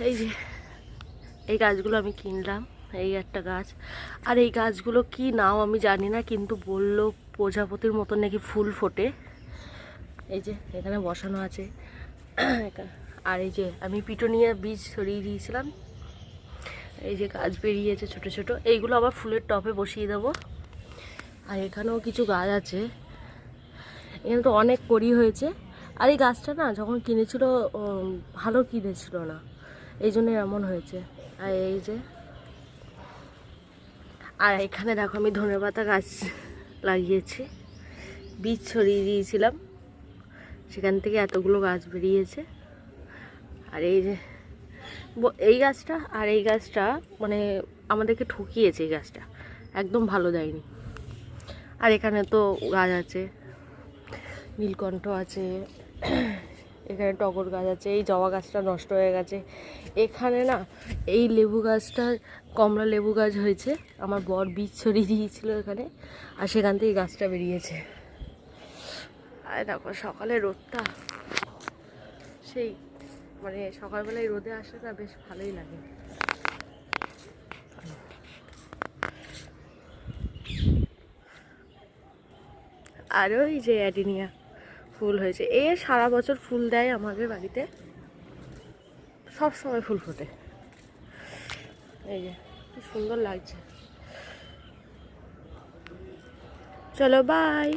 এই যে এই গাছগুলো আমি কিনলাম, এই একটা গাছ। আর এই গাছগুলো কি নাম আমি জানি না, কিন্তু বললো প্রজাপতির মতন নাকি ফুল ফোটে। এই যে এখানে বসানো আছে। আর এই যে আমি পিটুনিয়া বীজ ছড়িয়ে দিয়েছিলাম, এই যে গাছ বেরিয়েছে ছোট ছোট, এইগুলো আবার ফুলের টবে বসিয়ে দেবো। আর এখানেও কিছু গাছ আছে, এখানে তো অনেক কড়ি হয়েছে। আর এই গাছটা না যখন কিনেছিল ভালো কিনেছিল না, এই জন্য এমন হয়েছে। আর এই যে, আর এখানে দেখো আমি ধনেপাতা গাছ লাগিয়েছি, বীজ ছড়িয়ে দিয়েছিলাম, সেখান থেকে এতগুলো গাছ বেরিয়েছে। আর এই যে এই গাছটা, আর এই গাছটা মানে আমাদেরকে ঠকিয়েছে, এই গাছটা একদম ভালো দেয়নি। আর এখানে তো গাছ আছে, নীলকণ্ঠ আছে, এখানে টগর গাছ আছে, এই জবা গাছটা নষ্ট হয়ে গেছে। এখানে না এই লেবু গাছটা, কমলা লেবু গাছ হয়েছে, আমার বর বীজ ছড়িয়ে দিয়েছিল এখানে, আর সেখান থেকে গাছটা বেরিয়েছে। আর দেখো সকালে রোদটা সেই, মানে সকালবেলায় রোদে আসলে না বেশ ভালোই লাগে। আর ওই যে অ্যাডিনিয়া ফুল হয়েছে, এ সারা বছর ফুল দেয় আমাদের বাড়িতে, সব সময় ফুল ফোটে। এই যে কি সুন্দর লাগছে। চলো বাই।